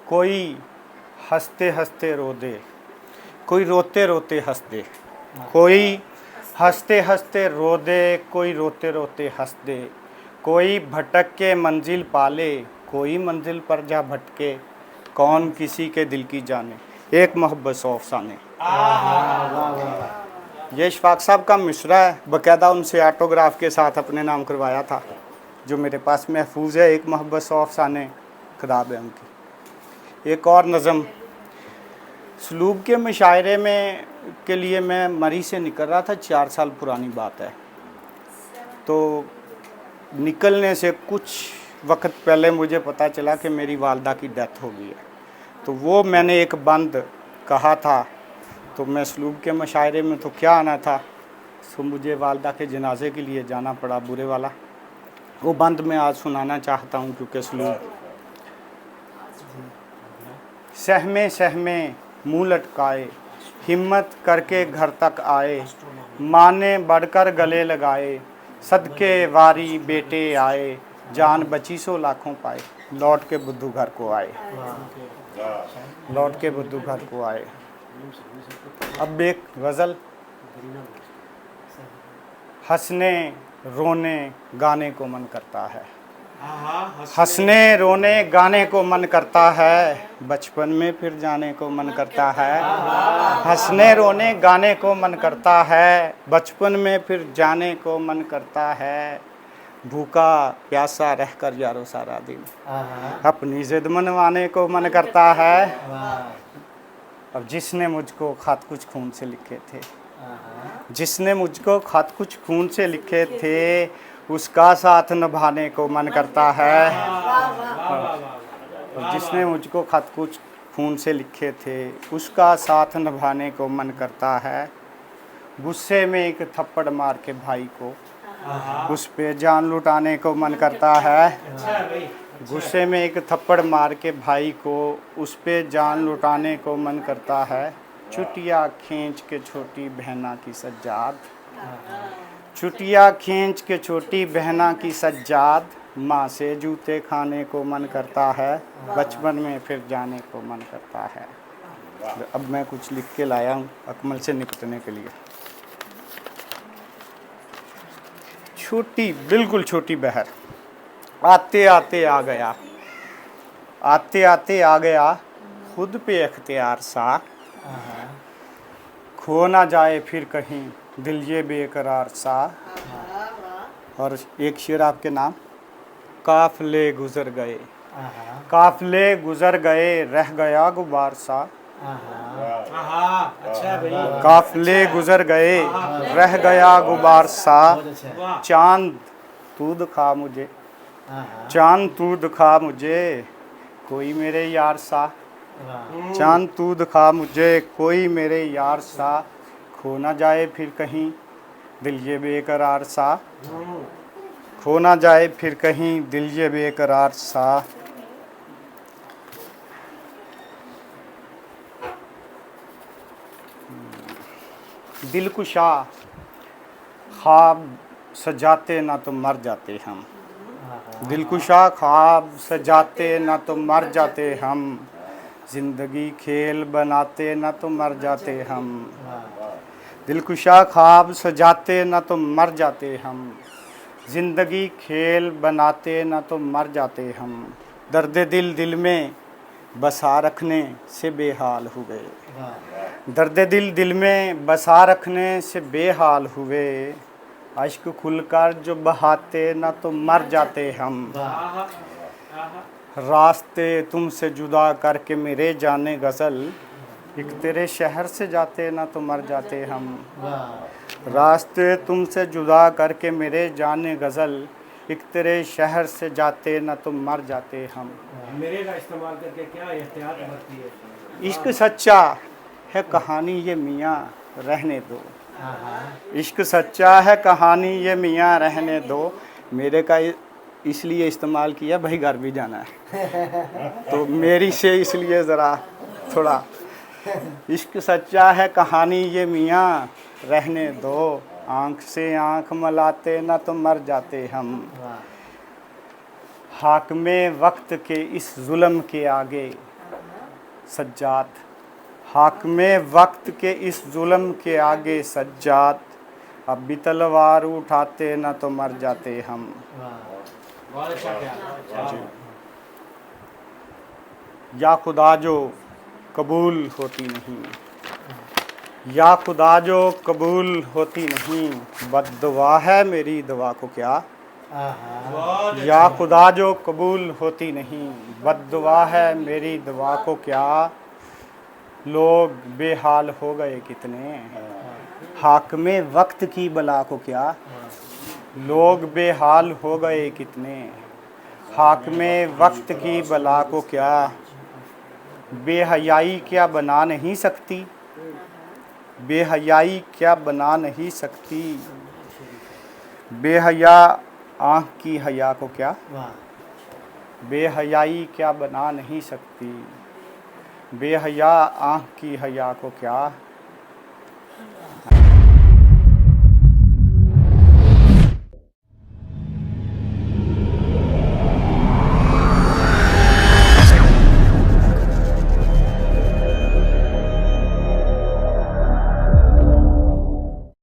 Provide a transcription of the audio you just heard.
कोई हंसते हंसते रो दे, कोई रोते रोते हंस दे, कोई हंसते हंसते रो दे, कोई रोते रोते हंस दे, कोई भटक के मंजिल पाले, कोई मंजिल पर जा भटके, कौन किसी के दिल की जाने, एक मोहब्बत सौ अफसाने। ये इशफाक साहब का मिसरा है, बाकायदा उनसे ऑटोग्राफ के साथ अपने नाम करवाया था, जो मेरे पास महफूज है। एक मोहब्बत सौ अफसाने किताब है उनकी। एक और नज़म सलूब के मुशायरे में के लिए मैं मरी से निकल रहा था, 4 साल पुरानी बात है। तो निकलने से कुछ वक्त पहले मुझे पता चला कि मेरी वालदा की डेथ हो गई है। तो वो मैंने एक बंद कहा था, तो मैं सलूब के मुशायरे में तो क्या आना था, तो मुझे वालदा के जनाजे के लिए जाना पड़ा, बुरे वाला। वो बंद मैं आज सुनाना चाहता हूँ, क्योंकि सलूब सहमे सहमे मुँह लटकाए, हिम्मत करके घर तक आए, माँ ने बढ़कर गले लगाए, सदके वारी बेटे आए, जान बची सो लाखों पाए, लौट के बुद्धू घर को आए, लौट के बुद्धू घर को आए। अब एक गज़ल। हंसने रोने गाने को मन करता है, हंसने रोने गाने को मन करता है, बचपन में फिर जाने को मन करता है। हंसने रोने गाने को मन करता है, बचपन में फिर जाने को मन करता है, भूखा प्यासा रहकर यारो सारा दिन, अपनी जिद मनवाने को मन करता है। अब जिसने मुझको खत कुछ खून से लिखे थे, जिसने मुझको खत कुछ खून से लिखे थे, उसका साथ निभाने को मन करता है। और जिसने मुझको खत कुछ खून से लिखे थे, उसका साथ निभाने को मन करता है। गुस्से में एक थप्पड़ मार के भाई को, उस पे जान लुटाने को मन करता है। गुस्से में एक थप्पड़ मार के भाई को, उस पे जान लुटाने को मन करता है। चुटिया खींच के छोटी बहना की सज्जाद, चुटिया खींच के छोटी बहना की सज्जाद, माँ से जूते खाने को मन करता है, बचपन में फिर जाने को मन करता है। अब मैं कुछ लिख के लाया हूँ अकमल से निपटने के लिए। छोटी बिल्कुल छोटी बहर, आते आते आ गया, आते आते आ गया, खुद पे अख्तियार सा, खो ना जाए फिर कहीं दिल ये बेकरार सा। और एक शेर आपके नाम। काफले गुजर गए, काफले गुजर गए, रह गया गुबार सा। अच्छा भाई, काफले गुजर गए, रह गया गुबार सा। चांद तू दिखा मुझे, चांद तू दिखा मुझे, कोई मेरे यार सा। चांद तू दिखा मुझे, कोई मेरे यार सा, खो ना जाए फिर कहीं दिल ये बेकरार सा, खो ना जाए फिर कहीं दिल ये बेकरार सा। दिलकुशा ख्वाब सजाते ना तो मर जाते हम, दिलकुशा ख्वाब सजाते ना तो मर जाते हम, ज़िंदगी खेल बनाते ना तो मर जाते हम। दिलकुशा ख्वाब सजाते ना तो मर जाते हम, ज़िंदगी खेल बनाते ना तो मर जाते हम। दर्द दिल दिल में बसा रखने से बेहाल हुए, दर्द दिल दिल में बसा रखने से बेहाल हुए, अश्क खुलकर जो बहाते ना तो मर जाते हम। रास्ते तुमसे जुदा करके मेरे जाने गज़ल, एक तेरे शहर से जाते ना तो मर जाते हम। रास्ते तुमसे जुदा करके मेरे जाने गज़ल, एक तेरे शहर से जाते ना तो मर जाते हम। मेरे का इस्तेमाल करके क्या एहतियात बरती है। इश्क सच्चा है कहानी ये मियाँ रहने दो, इश्क सच्चा है कहानी ये मियाँ रहने दो। मेरे का इसलिए इस्तेमाल किया, भाई घर भी जाना है तो मेरी से इसलिए ज़रा थोड़ा। इश्क सच्चा है कहानी ये मियाँ रहने दो, आँख से आँख मिलाते ना तो मर जाते हम। हाकमे वक्त के इस जुल्म के आगे, सज्जाद, हाकमे वक्त के इस जुल्म के आगे सज्जाद, अब भी तलवार उठाते न तो मर जाते हम। बहुत अच्छा ख्याल। या खुदा जो कबूल होती नहीं, या खुदा जो कबूल होती नहीं, बद्दुआ है मेरी दुआ को क्या। या खुदा जो कबूल होती नहीं, बद्दुआ है मेरी दुआ को क्या। लोग बेहाल हो गए कितने, हाकमे वक्त की बला को क्या। लोग बेहाल हो गए कितने, हाकमे वक्त की बला को क्या। बेहयाई क्या बना नहीं सकती, बेहयाई क्या बना नहीं सकती। बेहया आँख की हया को क्या। बेहयाई क्या बना नहीं सकती, बेहया आँख की हया को क्या।